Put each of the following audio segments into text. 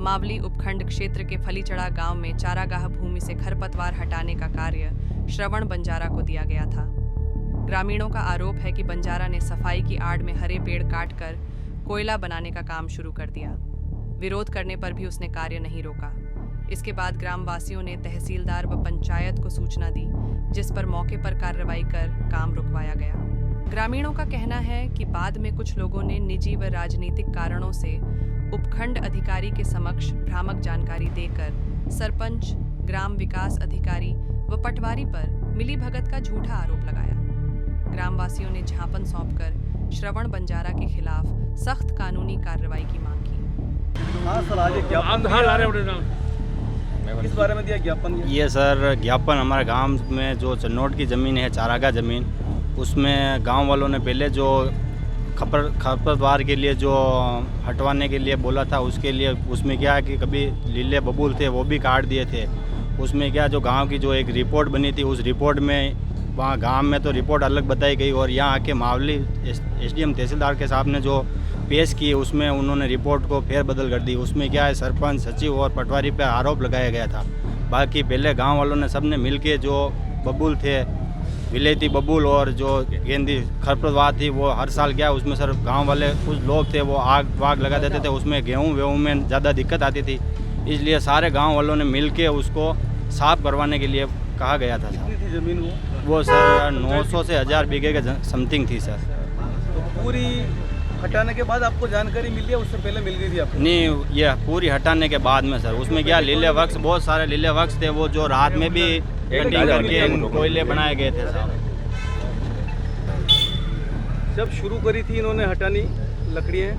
मावली उपखंड क्षेत्र के फलीचड़ा गांव में चारागाह भूमि से खरपतवार हटाने का कार्य श्रवण बंजारा को दिया गया था। ग्रामीणों का आरोप है कि बंजारा ने सफाई की आड़ में हरे पेड़ काटकर कोयला बनाने का काम शुरू कर दिया। विरोध करने पर भी उसने कार्य नहीं रोका। इसके बाद ग्रामवासियों ने तहसीलदार व पंचायत को सूचना दी, जिस पर मौके पर कार्रवाई कर काम रुकवाया गया। ग्रामीणों का कहना है कि बाद में कुछ लोगों ने निजी व राजनीतिक कारणों से उपखंड अधिकारी के समक्ष भ्रामक जानकारी देकर सरपंच, ग्राम विकास अधिकारी व पटवारी पर मिलीभगत का झूठा आरोप लगाया। ग्रामवासियों ने ज्ञापन सौंपकर श्रवण बंजारा के खिलाफ सख्त कानूनी कार्रवाई की मांग की। हाँ सर, आज एक किस बारे में दिया ज्ञापन? ये सर ज्ञापन हमारे गांव में जो चन्नोट की ज़मीन है, चारागाह ज़मीन, उसमें गांव वालों ने पहले जो खरपतवार के लिए जो हटवाने के लिए बोला था, उसके लिए उसमें क्या कि कभी लीले बबूल थे वो भी काट दिए थे। उसमें क्या जो गांव की जो एक रिपोर्ट बनी थी, उस रिपोर्ट में वहाँ गांव में तो रिपोर्ट अलग बताई गई और यहाँ आके मावली एसडीएम तहसीलदार के साहब ने जो पेश की उसमें उन्होंने रिपोर्ट को फेरबदल कर दी। उसमें क्या है, सरपंच, सचिव और पटवारी पर आरोप लगाया गया था। बाकी पहले गाँव वालों ने सबने मिल के जो बबूल थे, विलेती बबूल और जो गेंदी खरपतवार थी, वो हर साल क्या उसमें सर गांव वाले कुछ लोग थे वो आग वाग लगा देते थे, उसमें गेहूँ में ज़्यादा दिक्कत आती थी। इसलिए सारे गांव वालों ने मिल के उसको साफ करवाने के लिए कहा गया था। कितनी थी ज़मीन वो सर 900 से 1000 बीघे के समथिंग थी सर। तो पूरी हटाने के बाद आपको जानकारी मिली है, उससे पहले मिल गई थी आपको? नहीं, ये पूरी हटाने के बाद में सर उसमें क्या लीले वृक्ष, बहुत सारे लीले वृक्ष थे, वो जो रात में भी कटिंग करके कोयले बनाए गए थे साहब। जब शुरू करी थी इन्होंने हटानी लकड़ियाँ,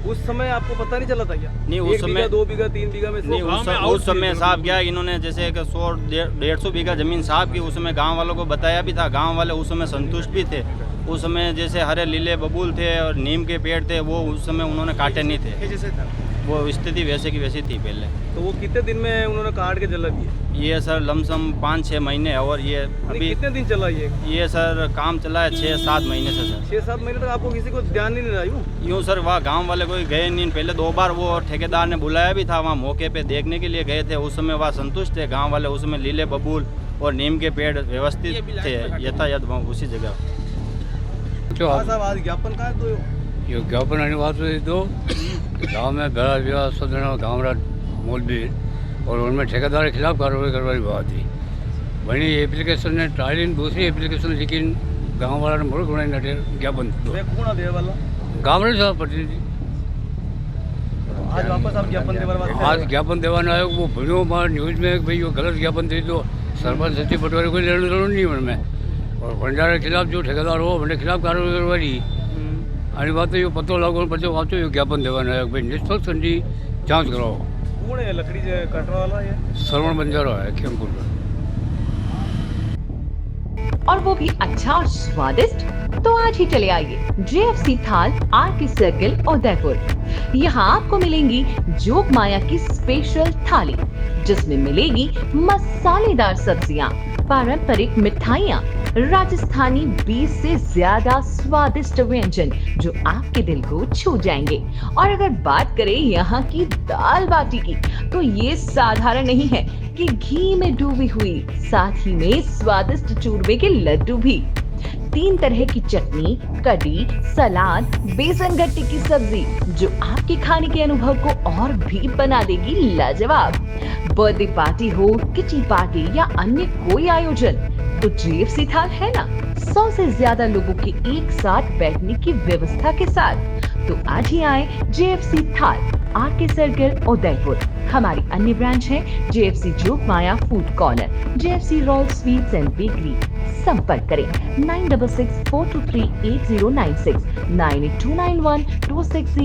उस समय आपको पता नहीं चला था क्या? नहीं, उस समय 2 बीघा 3 बीघा में नहीं, उस समय साहब क्या इन्होंने जैसे 100-150 बीघा ज़मीन साहब की, उस समय गांव वालों को बताया भी था। गांव वाले उस समय संतुष्ट भी थे। उस समय जैसे हरे लीले बबूल थे और नीम के पेड़ थे, वो उस समय उन्होंने काटे नहीं थे। जैसे था वो स्थिति वैसे की वैसी थी पहले। तो वो कितने दिन में उन्होंने काट के जला दिए? ये सर लमसम 5-6 महीने और ये अभी कितने दिन चला ये सर काम चला है 6-7 महीने से सर। 6-7 महीने तक आपको किसी को ध्यान नहीं रहा? यूँ सर वहाँ गांव वाले कोई गए नहीं। पहले 2 बार वो ठेकेदार ने बुलाया भी था, वहाँ मौके पे देखने के लिए गए थे। उस समय वहाँ संतुष्ट थे गांव वाले। उस समय लीले बबूल और नीम के पेड़ व्यवस्थित थे, यातायात वहाँ उसी जगह। साहब आज ज्ञापन का है, तो ये ज्ञापन अनिवार्य तो गाँव में बेड़ा विवाह सदन गाँव मौलवी और उनमें ठेकेदार के खिलाफ कार्रवाई करवाई बात थी। वही एप्लीकेशन ने ट्रायल दूसरी एप्लीकेशन, लेकिन गाँव वाला ने मोड़ गुणाई नटे ज्ञापन गाँव वाले साहब प्रतिनिधि आज वापस आप ज्ञापन देवाना? आज ज्ञापन देवाना आयो। वो भूलो मार न्यूज़ में भाई वो गलत ज्ञापन दे दो, सरपंच सचिव पटवारी कोई लेने देना नहीं उनमें। और भंडारे के खिलाफ जो ठेकेदार हो उनके खिलाफ कार्रवाई करवाई। आनी बात तो ये पतो लागो पछो वाचो ये ज्ञापन देवाना है भाई निष्पक्ष जांच कराओ। कौन है लकड़ी से कटरा वाला? ये श्रवण बंजारा है खेमपुर का। और वो भी अच्छा और स्वादिष्ट, तो आज ही चले आइए जेएफसी थाल आरके सर्किल उदयपुर। यहाँ आपको मिलेंगी जोग माया की स्पेशल थाली, जिसमें मिलेगी मसालेदार सब्जियाँ, पारंपरिक मिठाइयाँ, राजस्थानी 20 से ज्यादा स्वादिष्ट व्यंजन जो आपके दिल को छू जाएंगे। और अगर बात करें यहाँ की दाल बाटी की, तो ये साधारण नहीं है कि घी में डूबी हुई, साथ ही में स्वादिष्ट चूरमे के लड्डू भी, 3 तरह की चटनी, कढ़ी, सलाद, बेसन गट्टे की सब्जी, जो आपके खाने के अनुभव को और भी बना देगी लाजवाब। बर्थडे पार्टी हो, किटी पार्टी या अन्य कोई आयोजन, तो जेएफसी थाल है ना। 100 से ज्यादा लोगों के एक साथ बैठने की व्यवस्था के साथ। तो आज ही आए जेएफसी थाल आरके सर्किल उदयपुर। हमारी अन्य ब्रांच है JFC Jog Maya food corner, JFC royal sweets and bakery. संपर्क करें 9664238096, 9829126